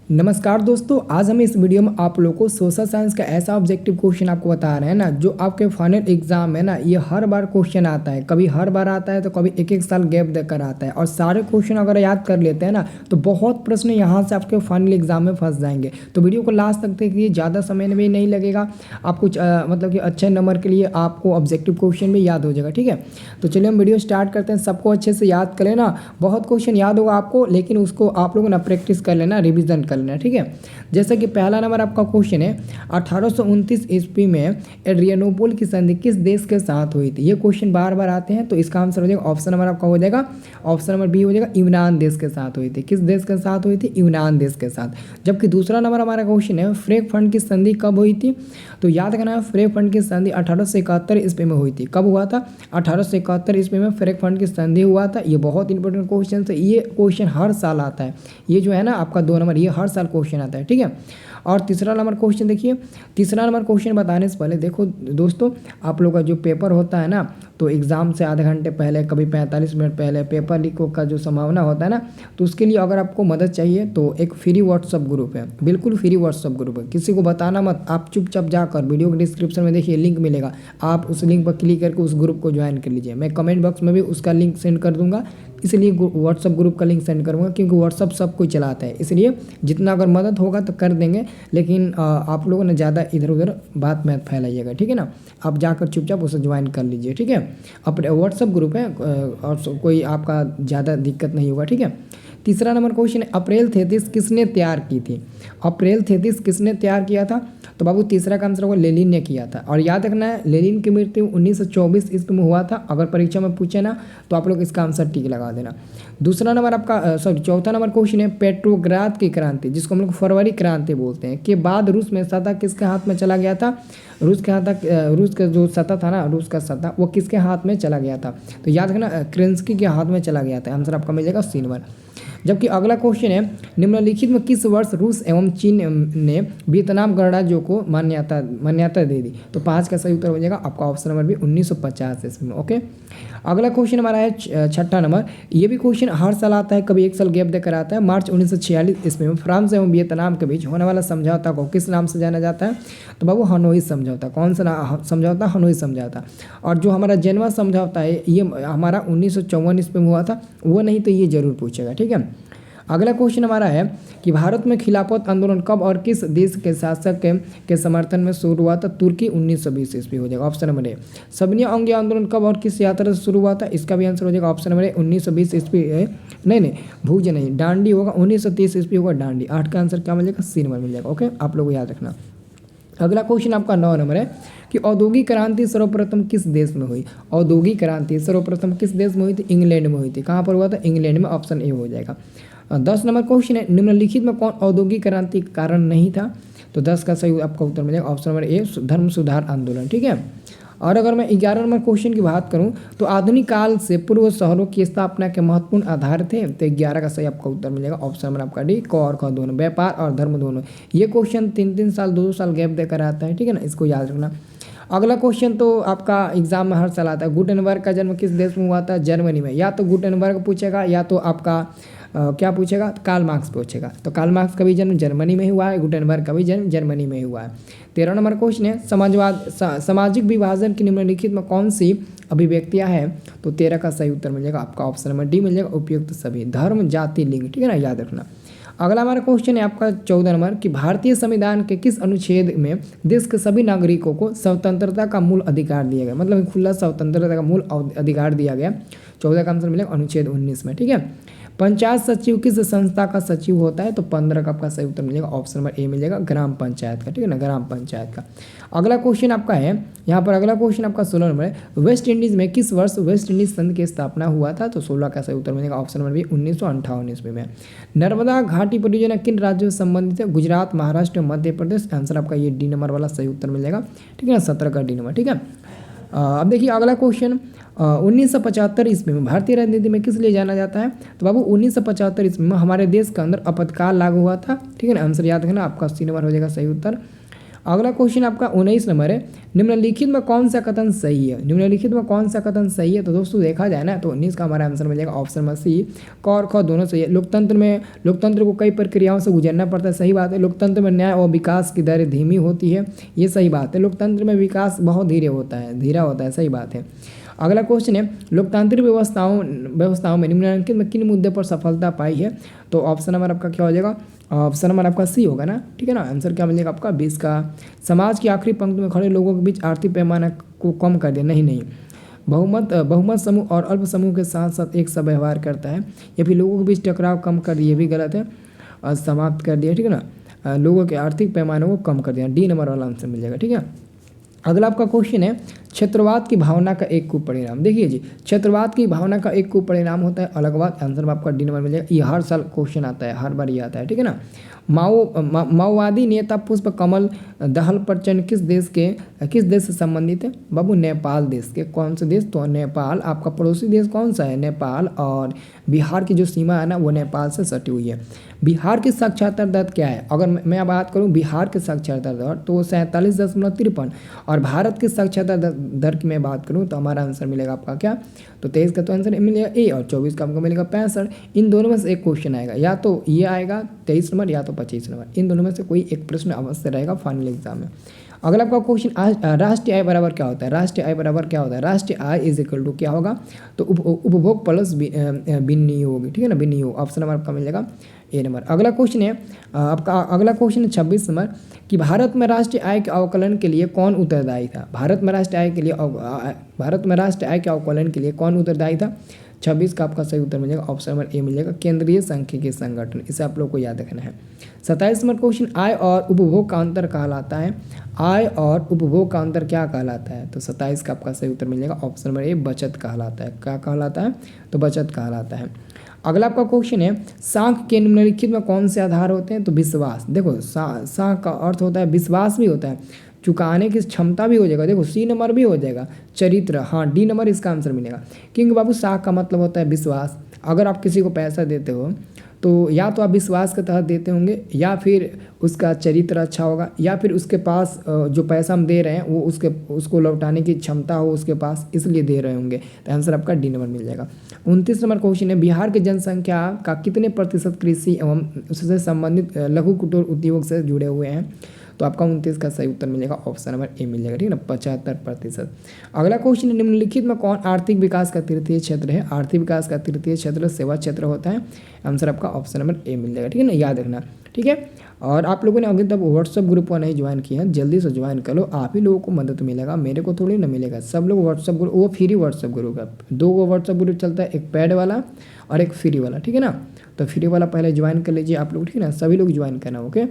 नमस्कार दोस्तों, आज हम इस वीडियो में आप लोगों को सोशल साइंस का ऐसा ऑब्जेक्टिव क्वेश्चन आपको बता रहे हैं ना, जो आपके फाइनल एग्जाम है ना, ये हर बार क्वेश्चन आता है। कभी हर बार आता है तो कभी एक एक साल गैप देकर आता है। और सारे क्वेश्चन अगर याद कर लेते हैं ना, तो बहुत प्रश्न यहाँ से आपके फाइनल एग्जाम में फंस जाएंगे। तो वीडियो को लास्ट तक देखिए, ज़्यादा समय भी नहीं लगेगा। आप कुछ मतलब कि अच्छे नंबर के लिए आपको ऑब्जेक्टिव क्वेश्चन भी याद हो जाएगा। ठीक है, तो चलिए हम वीडियो स्टार्ट करते हैं। सबको अच्छे से याद कर लेना, बहुत क्वेश्चन याद होगा आपको, लेकिन उसको आप लोगों ना प्रैक्टिस कर लेना, रिविजन कर लेना। ठीक है, जैसे कि पहला नंबर आपका क्वेश्चन है, 1829 ईस्वी में एड्रियानोपोल की संधि किस देश के साथ हुई थी। ये क्वेश्चन बार बार आते हैं, तो इसका आंसर हो जाएगा ऑप्शन नंबर आपका हो जाएगा, ऑप्शन नंबर बी हो जाएगा, यूनान देश के साथ हुई थी। किस देश के साथ हुई थी? यूनान देश के साथ। जबकि दूसरा नंबर हमारा क्वेश्चन है, फ्रेग की संधि कब हुई थी? तो याद रखना है, फ्रेग की संधि 1871 ईस्वी में हुई थी। कब हुआ था? 1871 ईस्वी में फ्रेग की संधि हुआ था। ये बहुत इंपॉर्टेंट क्वेश्चन है, ये क्वेश्चन हर साल आता है। ये जो है ना आपका 2 नंबर, ये हर साल क्वेश्चन आता है। ठीक है, और तीसरा नंबर क्वेश्चन देखिए। तीसरा नंबर क्वेश्चन बताने से पहले देखो दोस्तों, आप लोग का जो पेपर होता है ना, तो एग्ज़ाम से आधे घंटे पहले, कभी 45 मिनट पहले पेपर लीक का जो संभावना होता है ना, तो उसके लिए अगर आपको मदद चाहिए तो एक फ्री व्हाट्सअप ग्रुप है, बिल्कुल फ्री व्हाट्सअप ग्रुप है। किसी को बताना मत, आप चुपचाप जाकर वीडियो के डिस्क्रिप्शन में देखिए लिंक मिलेगा, आप उस लिंक पर क्लिक करके उस ग्रुप को ज्वाइन कर लीजिए। मैं कमेंट बॉक्स में भी उसका लिंक सेंड कर दूंगा, इसलिए व्हाट्सअप ग्रुप का लिंक सेंड करूँगा, क्योंकि व्हाट्सअप सब कोई चलाता है, इसलिए जितना अगर मदद होगा तो कर देंगे। लेकिन आप लोगों ने ज़्यादा इधर उधर बात मत फैलाइएगा। ठीक है ना, आप जाकर चुपचाप उसे ज्वाइन कर लीजिए। ठीक है, अपने व्हाट्सअप ग्रुप है और कोई आपका ज़्यादा दिक्कत नहीं होगा। ठीक है, तीसरा नंबर क्वेश्चन है, अप्रैल 33 किसने तैयार की थी? अप्रैल 33 किसने तैयार किया था? तो बाबू तीसरा का आंसर होगा लेनिन ने किया था। और याद रखना है, लेनिन की मृत्यु 1924 ईस्वी में हुआ था। अगर परीक्षा में पूछे ना, तो आप लोग इसका आंसर टिक लगा देना। दूसरा नंबर आपका चौथा नंबर क्वेश्चन है, पेट्रोग्राद की क्रांति, जिसको हम लोग फरवरी क्रांति बोलते हैं, के बाद रूस में सत्ता किसके हाथ में चला गया था? रूस के हाथ तक, रूस का जो सत्ता था ना, रूस का सत्ता वो किसके हाथ में चला गया था? तो याद रखना, क्रेंस्की के हाथ में चला गया था। आंसर आपका मिल जाएगा सी नंबर। जबकि अगला क्वेश्चन है, निम्नलिखित में किस वर्ष रूस एवं चीन ने वियतनाम गणराज्यों को मान्यता दे दी? तो 5 का सही उत्तर हो जाएगा आपका ऑप्शन नंबर भी 1950 ईस्वी में। ओके, अगला क्वेश्चन हमारा है छठा नंबर। ये भी क्वेश्चन हर साल आता है, कभी एक साल गैप देकर आता है। मार्च 1946 ईस्वी में फ्रांस एवं वियतनाम के बीच होने वाला समझौता को किस नाम से जाना जाता है? तो बाबू हनोई समझौता। कौन सा समझौता? हनोई समझौता। और जो हमारा जेनेवा समझौता है, ये हमारा 1954 ईस्वी में हुआ था। वो नहीं तो ये जरूर पूछेगा। ठीक है, अगला क्वेश्चन हमारा है कि भारत में खिलाफत आंदोलन कब और किस देश के शासक के समर्थन में शुरू हुआ था? तुर्की 1920 ईस्वी हो जाएगा ऑप्शन नंबर ए। सबनी अंगी आंदोलन कब और किस यात्रा से शुरू हुआ था? इसका भी आंसर हो जाएगा ऑप्शन नंबर ए 1920 ईस्वी। नहीं, भूज नहीं, डांडी होगा, 1930 ईस्वी होगा डांडी। 8 का आंसर क्या मिल जाएगा? सी नंबर मिल जाएगा। ओके, आप लोग याद रखना। अगला क्वेश्चन आपका 9 नंबर है कि औद्योगिक क्रांति सर्वप्रथम किस देश में हुई? औद्योगिक क्रांति सर्वप्रथम किस देश में हुई थी? इंग्लैंड में हुई थी। कहाँ पर हुआ था? इंग्लैंड में। ऑप्शन ए हो जाएगा। 10 नंबर क्वेश्चन है, निम्नलिखित में कौन औद्योगिक क्रांति का कारण नहीं था? तो 10 का सही आपका उत्तर मिल जाएगा ऑप्शन नंबर ए, धर्म सुधार आंदोलन। ठीक है, और अगर मैं 11 नंबर क्वेश्चन की बात करूं, तो आधुनिक काल से पूर्व शहरों की स्थापना के महत्वपूर्ण आधार थे। तो 11 का सही आपका उत्तर मिलेगा ऑप्शन नंबर आपका डी, क और ख दोनों, व्यापार और धर्म दोनों। ये क्वेश्चन 3-3 साल 2-2 साल गैप देकर आता है। ठीक है ना, इसको याद रखना। अगला क्वेश्चन तो आपका एग्जाम में हर साल आता है, गुटेनबर्ग का जन्म किस देश में हुआ था? जर्मनी में। या तो गुटेनबर्ग पूछेगा, या तो आपका क्या पूछेगा? कार्ल मार्क्स पूछेगा। तो कार्ल मार्क्स का भी जन्म जर्मनी में हुआ है, गुटेनबर्ग का भी जन्म जर्मनी में हुआ है। 13 नंबर क्वेश्चन है, सामाजिक विभाजन की निम्नलिखित में कौन सी अभिव्यक्तियां हैं? तो 13 का सही उत्तर मिल जाएगा आपका ऑप्शन नंबर डी मिल जाएगा, उपयुक्त सभी, धर्म जाति लिंग। ठीक है ना, याद रखना। अगला हमारा क्वेश्चन है आपका 14 नंबर कि भारतीय संविधान के किस अनुच्छेद में देश के सभी नागरिकों को स्वतंत्रता का मूल अधिकार दिया गया? मतलब खुला स्वतंत्रता का मूल अधिकार दिया गया। 14 का आंसर मिलेगा अनुच्छेद 19 में। ठीक है, पंचायत सचिव किस संस्था का सचिव होता है? तो 15 का आपका सही उत्तर मिलेगा ऑप्शन नंबर ए मिलेगा, ग्राम पंचायत का। ठीक है ना, ग्राम पंचायत का। अगला क्वेश्चन आपका है यहाँ पर, अगला क्वेश्चन आपका 16 नंबर है, वेस्ट इंडीज में किस वर्ष वेस्ट इंडीज संघ की स्थापना हुआ था? तो 16 का सही उत्तर मिलेगा ऑप्शन नंबर बी, 1958 ईस्वी में। नर्मदा घाटी परियोजना किन राज्यों से संबंधित है? गुजरात, महाराष्ट्र, मध्य प्रदेश। आंसर आपका ये डी नंबर वाला सही उत्तर मिल जाएगा। ठीक है ना, 17 का डी नंबर। ठीक है, अब देखिए अगला क्वेश्चन, 1975 ईस्वी में भारतीय राजनीति में किस लिए जाना जाता है? तो बाबू 1975 ईस्वी में हमारे देश के अंदर आपातकाल लागू हुआ था। ठीक है ना, आंसर याद रखना, आपका सी नंबर हो जाएगा सही उत्तर। अगला क्वेश्चन आपका 19 नंबर है, निम्नलिखित में कौन सा कथन सही है? निम्नलिखित में कौन सा कथन सही है? तो दोस्तों देखा जाए ना तो 19 का हमारा आंसर मिल जाएगा ऑप्शन नंबर सी, क और ख दोनों सही है। लोकतंत्र को कई प्रक्रियाओं से गुजरना पड़ता है, सही बात है। लोकतंत्र में न्याय और विकास की दर धीमी होती है, ये सही बात है। लोकतंत्र में विकास बहुत धीरा होता है, सही बात है। अगला क्वेश्चन है, लोकतांत्रिक व्यवस्थाओं में निम्नलिखित में किन मुद्दे पर सफलता पाई है? तो ऑप्शन नंबर आपका क्या हो जाएगा? ऑप्शन नंबर आपका सी होगा ना, ठीक है ना। आंसर क्या मिलेगा आपका 20 का। समाज की आखिरी पंक्ति में खड़े लोगों के बीच आर्थिक पैमाना को कम कर दिया, नहीं। बहुमत समूह और अल्प समूह के साथ साथ एक सा व्यवहार करता है, या फिर लोगों के बीच टकराव कम कर दिया, ये भी गलत है, और समाप्त कर दिया, ठीक है ना। लोगों के आर्थिक पैमानों को कम कर दिया, डी नंबर वाला आंसर मिल जाएगा, ठीक है। अगला आपका क्वेश्चन है, क्षेत्रवाद की भावना का एक कुपरिणाम। देखिए जी, क्षेत्रवाद की भावना का एक कुपरिणाम होता है अलगवाद। आंसर आपका डी नंबर मिल जाएगा। ये हर साल क्वेश्चन आता है, हर बार ये आता है, ठीक है ना। माओवादी नेता पुष्प कमल दहल प्रचंड किस देश से संबंधित है? बाबू नेपाल देश के। कौन से देश? तो नेपाल। आपका पड़ोसी देश कौन सा है? नेपाल। और बिहार की जो सीमा है ना वो नेपाल से सटी हुई है। बिहार की साक्षरता दर क्या है? अगर मैं बात करूं बिहार की साक्षरता दर तो 47.53, और भारत की साक्षरता दर की मैं बात करूं तो हमारा आंसर मिलेगा आपका क्या? तो 23 का तो आंसर मिलेगा ए, और 24 का आपको मिलेगा 65। इन दोनों में से एक क्वेश्चन आएगा, या तो ये आएगा 23 नंबर या तो 25 नंबर, इन दोनों में से कोई एक प्रश्न अवश्य रहेगा फाइनल एग्जाम में। अगला आपका क्वेश्चन, राष्ट्रीय आय बराबर क्या होता है? राष्ट्रीय आय बराबर क्या होता है? राष्ट्रीय आय इज इक्वल टू क्या होगा? तो उपभोग प्लस विनियोग, ठीक है ना, विनियोग। ऑप्शन नंबर आपका मिल जाएगा ए नंबर। अगला क्वेश्चन है आपका, अगला क्वेश्चन है 26 नंबर, कि भारत में राष्ट्रीय आय के अवकलन के लिए कौन उत्तरदायी था? भारत में राष्ट्रीय आय के अवकलन के लिए कौन उत्तरदायी था? 26 का आपका सही उत्तर मिल जाएगा, ऑप्शन नंबर ए मिल जाएगा, केंद्रीय सांख्यिकी संगठन। इसे आप लोग को याद रखना है। 27 नंबर क्वेश्चन, आय और उपभोग का अंतर कहलाता है। आय और उपभोग का अंतर क्या कहलाता है? तो 27 का आपका सही उत्तर मिल जाएगा, ऑप्शन नंबर ए बचत कहलाता है। क्या कहलाता है? तो बचत कहलाता है। अगला आपका क्वेश्चन है, सांख के निम्नलिखित में कौन से आधार होते हैं? तो विश्वास। देखो सांख का अर्थ होता है विश्वास भी होता है, चुकाने की क्षमता भी हो जाएगा, देखो सी नंबर भी हो जाएगा, चरित्र, हाँ डी नंबर इसका आंसर मिलेगा। क्योंकि बाबू सांख का मतलब होता है विश्वास। अगर आप किसी को पैसा देते हो तो या तो आप विश्वास के तहत देते होंगे, या फिर उसका चरित्र अच्छा होगा, या फिर उसके पास जो पैसा हम दे रहे हैं वो उसको लौटाने की क्षमता हो उसके पास, इसलिए दे रहे होंगे। तो आंसर आपका डी नंबर मिल जाएगा। 29 नंबर क्वेश्चन है, बिहार की जनसंख्या का कितने प्रतिशत कृषि एवं उससे संबंधित लघु कुटीर उद्योग से जुड़े हुए हैं? तो आपका 29 का सही उत्तर मिलेगा, ऑप्शन नंबर ए मिल जाएगा, ठीक है ना, 75%। अगला क्वेश्चन, निम्नलिखित में कौन आर्थिक विकास का तृतीय क्षेत्र है? आर्थिक विकास का तृतीय क्षेत्र सेवा क्षेत्र होता है। आंसर आपका ऑप्शन नंबर ए मिल जाएगा, ठीक है ना, याद रखना, ठीक है। और आप लोगों ने अभी तक व्हाट्सअप ग्रुप पर नहीं ज्वाइन किया है, जल्दी से ज्वाइन कर लो, आप ही लोगों को मदद मिलेगा, मेरे को थोड़ी ना मिलेगा। सब लोग व्हाट्सअप ग्रुप, वो फ्री व्हाट्सअप ग्रुप है, 2 व्हाट्सअप ग्रुप चलता है, एक पेड वाला और एक फ्री वाला, ठीक है ना। तो फ्री वाला पहले ज्वाइन कर लीजिए आप लोग, ठीक है ना, सभी लोग ज्वाइन करना, ओके।